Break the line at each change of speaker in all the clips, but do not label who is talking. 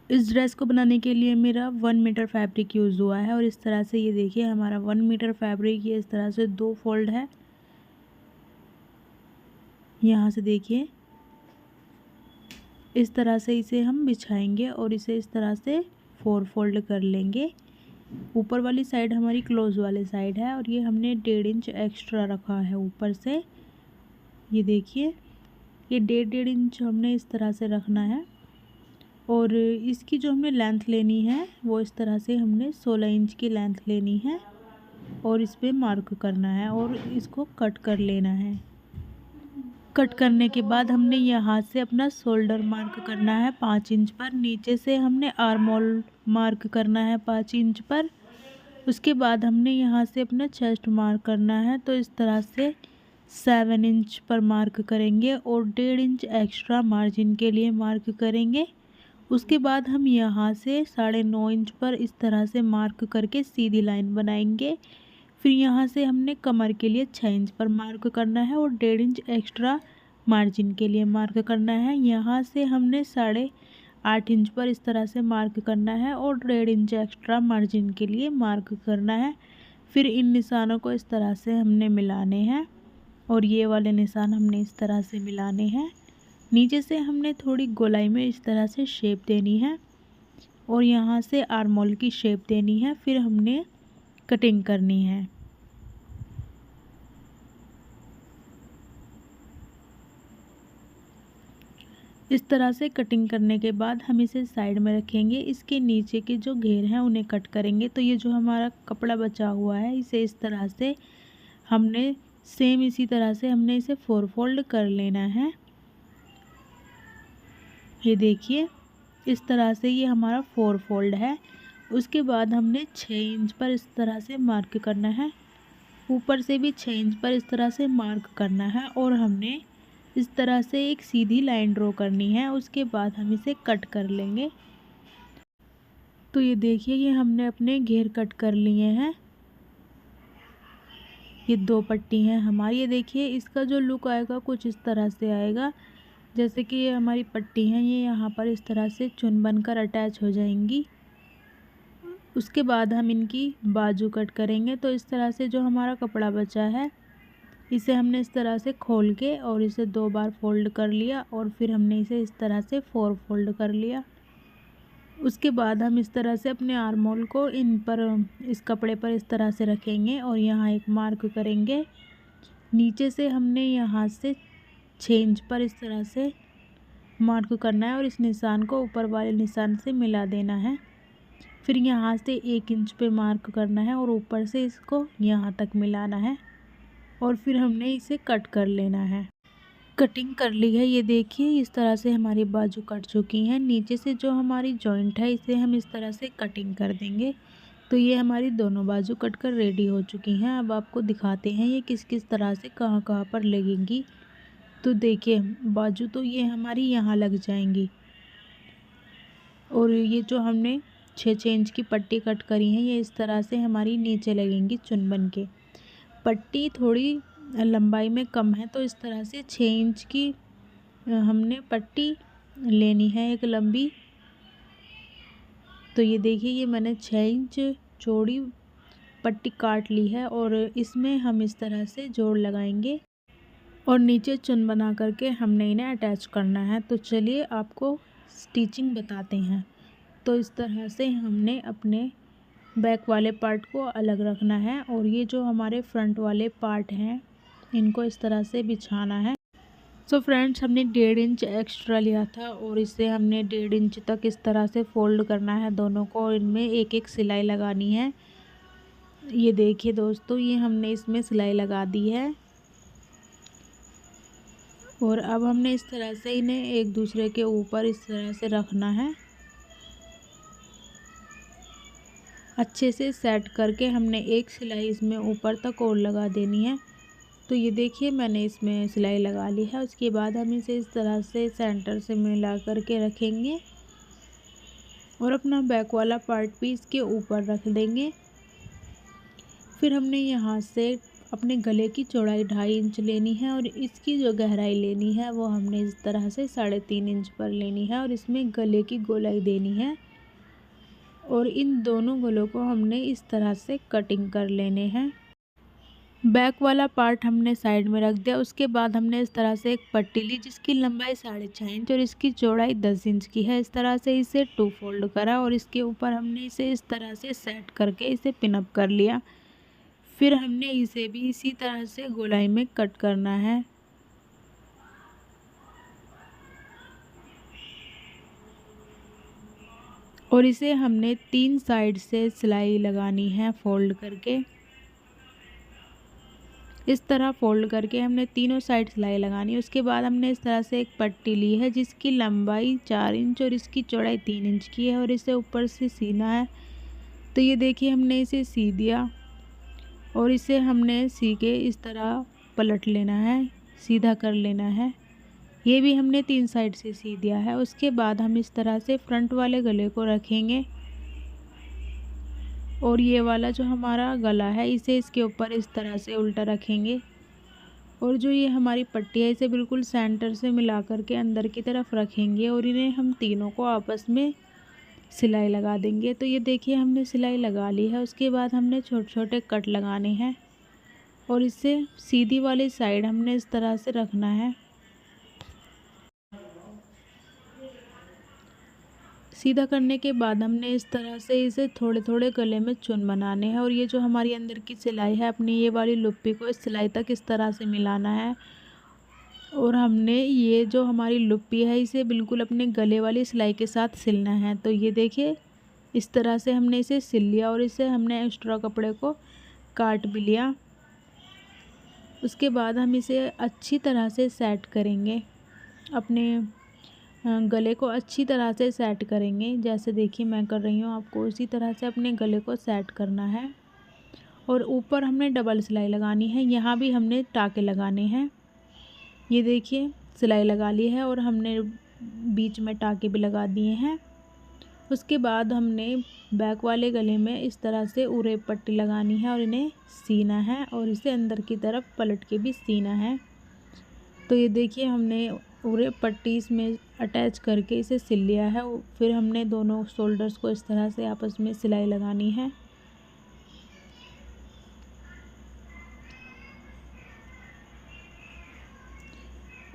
इस ड्रेस को बनाने के लिए मेरा 1 मीटर फैब्रिक यूज़ हुआ है और इस तरह से ये देखिए हमारा 1 मीटर फैब्रिक ये इस तरह से 2 फोल्ड है। यहाँ से देखिए इस तरह से इसे हम बिछाएंगे और इसे इस तरह से 4 फोल्ड कर लेंगे। ऊपर वाली साइड हमारी क्लोज वाली साइड है और ये हमने 1.5 इंच एक्स्ट्रा रखा है ऊपर से। ये देखिए ये 1.5 इंच हमने इस तरह से रखना है और इसकी जो हमें लेंथ लेनी है वो इस तरह से हमने 16 इंच की लेंथ लेनी है और इस पे मार्क करना है और इसको कट कर लेना है। कट करने के बाद हमने यहाँ से अपना शोल्डर मार्क करना है 5 इंच पर। नीचे से हमने आर्म होल मार्क करना है 5 इंच पर। उसके बाद हमने यहाँ से अपना चेस्ट मार्क करना है, तो इस तरह से 7 इंच पर मार्क करेंगे और 1.5 इंच एक्स्ट्रा मार्जिन के लिए मार्क करेंगे। उसके बाद हम यहाँ से 9.5 इंच पर इस तरह से मार्क करके सीधी लाइन बनाएंगे। फिर यहाँ से हमने कमर के लिए 6 इंच पर मार्क करना है और 1.5 इंच एक्स्ट्रा मार्जिन के लिए मार्क करना है। यहाँ से हमने 8.5 इंच पर इस तरह से मार्क करना है और 1.5 इंच एक्स्ट्रा मार्जिन के लिए मार्क करना है। फिर इन निशानों को इस तरह से हमने मिलाने हैं और ये वाले निशान हमने इस तरह से मिलाने हैं। नीचे से हमने थोड़ी गोलाई में इस तरह से शेप देनी है और यहाँ से आर्म होल की शेप देनी है। फिर हमने कटिंग करनी है। इस तरह से कटिंग करने के बाद हम इसे साइड में रखेंगे। इसके नीचे के जो घेर हैं उन्हें कट करेंगे। तो ये जो हमारा कपड़ा बचा हुआ है इसे इस तरह से हमने सेम इसी तरह से हमने इसे 4 फोल्ड कर लेना है। ये देखिए इस तरह से ये हमारा 4 फोल्ड है। उसके बाद हमने 6 इंच पर इस तरह से मार्क करना है। ऊपर से भी 6 इंच पर इस तरह से मार्क करना है और हमने इस तरह से एक सीधी लाइन ड्रॉ करनी है। उसके बाद हम इसे कट कर लेंगे। तो ये देखिए ये हमने अपने घेर कट कर लिए हैं। ये 2 पट्टी हैं हमारी। ये देखिए इसका जो लुक आएगा कुछ इस तरह से आएगा, जैसे कि ये हमारी पट्टी हैं ये यहाँ पर इस तरह से चुन बनकर अटैच हो जाएंगी। उसके बाद हम इनकी बाजू कट करेंगे। तो इस तरह से जो हमारा कपड़ा बचा है इसे हमने इस तरह से खोल के और इसे 2 बार फोल्ड कर लिया और फिर हमने इसे इस तरह से 4 फोल्ड कर लिया। उसके बाद हम इस तरह से अपने आर्म होल को इन पर इस कपड़े पर इस तरह से रखेंगे और यहाँ एक मार्क करेंगे। नीचे से हमने यहाँ से 6 इंच पर इस तरह से मार्क करना है और इस निशान को ऊपर वाले निशान से मिला देना है। फिर यहाँ से 1 इंच पे मार्क करना है और ऊपर से इसको यहाँ तक मिलाना है और फिर हमने इसे कट कर लेना है। कटिंग कर ली है। ये देखिए इस तरह से हमारी बाजू कट चुकी हैं। नीचे से जो हमारी जॉइंट है इसे हम इस तरह से कटिंग कर देंगे। तो ये हमारी दोनों बाजू कट कर रेडी हो चुकी हैं। अब आपको दिखाते हैं ये किस किस तरह से कहाँ कहाँ पर लगेंगी। तो देखिए बाजू तो ये हमारी यहाँ लग जाएंगी और ये जो हमने 6 इंच की पट्टी कट करी है ये इस तरह से हमारी नीचे लगेंगी चुन बन के। पट्टी थोड़ी लंबाई में कम है तो इस तरह से 6 इंच की हमने पट्टी लेनी है एक लंबी। तो ये देखिए ये मैंने 6 इंच चौड़ी पट्टी काट ली है और इसमें हम इस तरह से जोड़ लगाएंगे और नीचे चुन बना करके हमने इन्हें अटैच करना है। तो चलिए आपको स्टिचिंग बताते हैं। तो इस तरह से हमने अपने बैक वाले पार्ट को अलग रखना है और ये जो हमारे फ्रंट वाले पार्ट हैं इनको इस तरह से बिछाना है। सो फ्रेंड्स हमने 1.5 इंच एक्स्ट्रा लिया था और इसे हमने 1.5 इंच तक इस तरह से फोल्ड करना है दोनों को और इनमें एक एक सिलाई लगानी है। ये देखिए दोस्तों ये हमने इसमें सिलाई लगा दी है और अब हमने इस तरह से इन्हें एक दूसरे के ऊपर इस तरह से रखना है। अच्छे से सेट करके हमने एक सिलाई इसमें ऊपर तक और लगा देनी है। तो ये देखिए मैंने इसमें सिलाई लगा ली है। उसके बाद हम इसे इस तरह से सेंटर से मिला करके रखेंगे और अपना बैक वाला पार्ट भी इसके ऊपर रख देंगे। फिर हमने यहाँ से अपने गले की चौड़ाई 2.5 इंच लेनी है और इसकी जो गहराई लेनी है वो हमने इस तरह से 3.5 इंच पर लेनी है और इसमें गले की गोलाई देनी है और इन दोनों गलों को हमने इस तरह से कटिंग कर लेने हैं। बैक वाला पार्ट हमने साइड में रख दिया। उसके बाद हमने इस तरह से एक पट्टी ली जिसकी लंबाई 6.5 इंच और इसकी चौड़ाई 10 इंच की है। इस तरह से इसे 2 फोल्ड करा और इसके ऊपर हमने इसे इस तरह से सेट करके इसे पिनअप कर लिया। फिर हमने इसे भी इसी तरह से गोलाई में कट करना है और इसे हमने 3 साइड से सिलाई लगानी है फोल्ड करके। इस तरह फोल्ड करके हमने तीनों साइड सिलाई लगानी है। उसके बाद हमने इस तरह से एक पट्टी ली है जिसकी लंबाई 4 इंच और इसकी चौड़ाई 3 इंच की है और इसे ऊपर से सीना है। तो ये देखिए हमने इसे सी दिया और इसे हमने सी के इस तरह पलट लेना है, सीधा कर लेना है। ये भी हमने 3 साइड से सी दिया है। उसके बाद हम इस तरह से फ्रंट वाले गले को रखेंगे और ये वाला जो हमारा गला है इसे इसके ऊपर इस तरह से उल्टा रखेंगे और जो ये हमारी पट्टी है इसे बिल्कुल सेंटर से मिला करके अंदर की तरफ रखेंगे और इन्हें हम तीनों को आपस में सिलाई लगा देंगे। तो ये देखिए हमने सिलाई लगा ली है। उसके बाद हमने छोटे छोटे कट लगाने हैं और इसे सीधी वाली साइड हमने इस तरह से रखना है। सीधा करने के बाद हमने इस तरह से इसे थोड़े थोड़े गले में चुन बनाने हैं और ये जो हमारी अंदर की सिलाई है अपनी ये वाली लुप्पी को इस सिलाई तक इस तरह से मिलाना है और हमने ये जो हमारी लुप्पी है इसे बिल्कुल अपने गले वाली सिलाई के साथ सिलना है। तो ये देखिए इस तरह से हमने इसे सिल लिया और इसे हमने एक्स्ट्रा कपड़े को काट भी लिया। उसके बाद हम इसे अच्छी तरह से सेट करेंगे, अपने गले को अच्छी तरह से सेट करेंगे। जैसे देखिए मैं कर रही हूँ, आपको उसी तरह से अपने गले को सेट करना है और ऊपर हमने डबल सिलाई लगानी है। यहाँ भी हमने टाके लगाने हैं। ये देखिए सिलाई लगा ली है और हमने बीच में टाके भी लगा दिए हैं। उसके बाद हमने बैक वाले गले में इस तरह से उरे पट्टी लगानी है और इन्हें सीना है और इसे अंदर की तरफ पलट के भी सीना है। तो ये देखिए हमने पूरे पट्टी इसमें अटैच करके इसे सिल लिया है। फिर हमने दोनों शोल्डर्स को इस तरह से आपस में सिलाई लगानी है।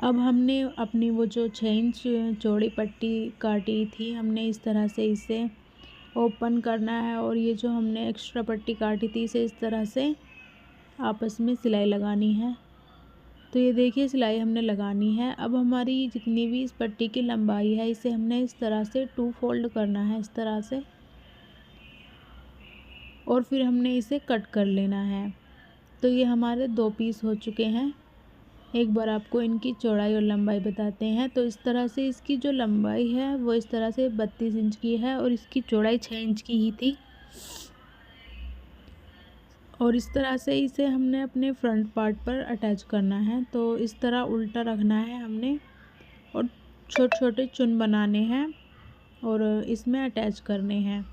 अब हमने अपनी वो जो 6 इंच चौड़ी पट्टी काटी थी हमने इस तरह से इसे ओपन करना है और ये जो हमने एक्स्ट्रा पट्टी काटी थी इसे इस तरह से आपस में सिलाई लगानी है। तो ये देखिए सिलाई हमने लगानी है। अब हमारी जितनी भी इस पट्टी की लंबाई है इसे हमने इस तरह से 2 फोल्ड करना है इस तरह से और फिर हमने इसे कट कर लेना है। तो ये हमारे 2 पीस हो चुके हैं। एक बार आपको इनकी चौड़ाई और लंबाई बताते हैं। तो इस तरह से इसकी जो लंबाई है वो इस तरह से 32 इंच की है और इसकी चौड़ाई 6 इंच की ही थी और इस तरह से इसे हमने अपने फ्रंट पार्ट पर अटैच करना है। तो इस तरह उल्टा रखना है हमने और छोटे छोटे चुन बनाने हैं और इसमें अटैच करने हैं।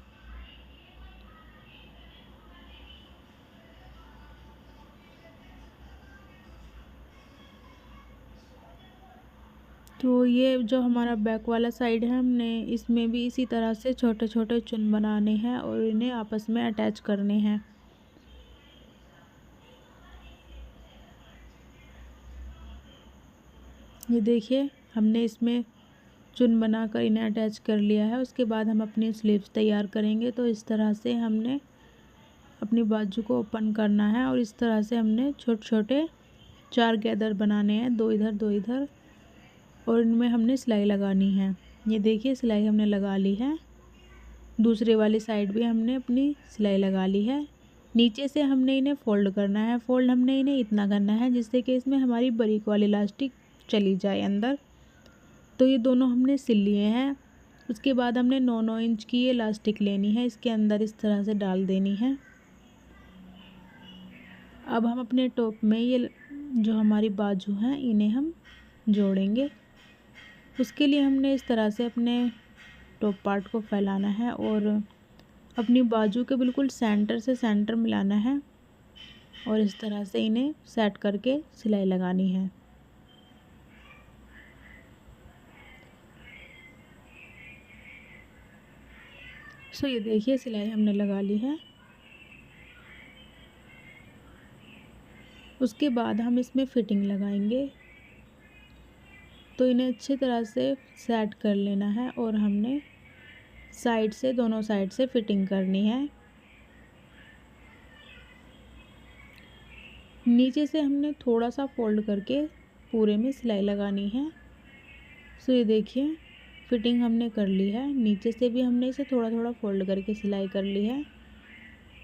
तो ये जो हमारा बैक वाला साइड है हमने इसमें भी इसी तरह से छोटे छोटे चुन बनाने हैं और इन्हें आपस में अटैच करने हैं। ये देखिए हमने इसमें चुन बनाकर इन्हें अटैच कर लिया है। उसके बाद हम अपनी स्लीव्स तैयार करेंगे। तो इस तरह से हमने अपनी बाजू को ओपन करना है और इस तरह से हमने छोटे छोटे 4 गैदर बनाने हैं, 2 इधर 2 इधर और इनमें हमने सिलाई लगानी है। ये देखिए सिलाई हमने लगा ली है। दूसरे वाली साइड भी हमने अपनी सिलाई लगा ली है। नीचे से हमने इन्हें फ़ोल्ड करना है। फ़ोल्ड हमने इन्हें इतना करना है जिससे कि इसमें हमारी बारीक वाली इलास्टिक चली जाए अंदर। तो ये दोनों हमने सिल लिए हैं। उसके बाद हमने 9-9 इंच की ये इलास्टिक लेनी है, इसके अंदर इस तरह से डाल देनी है। अब हम अपने टॉप में ये जो हमारी बाजू हैं इन्हें हम जोड़ेंगे। उसके लिए हमने इस तरह से अपने टॉप पार्ट को फैलाना है और अपनी बाजू के बिल्कुल सेंटर से सेंटर मिलाना है और इस तरह से इन्हें सेट करके सिलाई लगानी है। सो ये देखिए सिलाई हमने लगा ली है। उसके बाद हम इसमें फिटिंग लगाएंगे। तो इन्हें अच्छी तरह से सेट कर लेना है और हमने साइड से, दोनों साइड से फिटिंग करनी है। नीचे से हमने थोड़ा सा फोल्ड करके पूरे में सिलाई लगानी है। सो ये देखिए फिटिंग हमने कर ली है। नीचे से भी हमने इसे थोड़ा थोड़ा फोल्ड करके सिलाई कर ली है।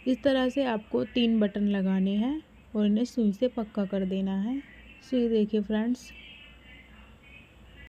इस तरह से आपको 3 बटन लगाने हैं और इन्हें सुई से पक्का कर देना है। सो ये देखिए फ्रेंड्स,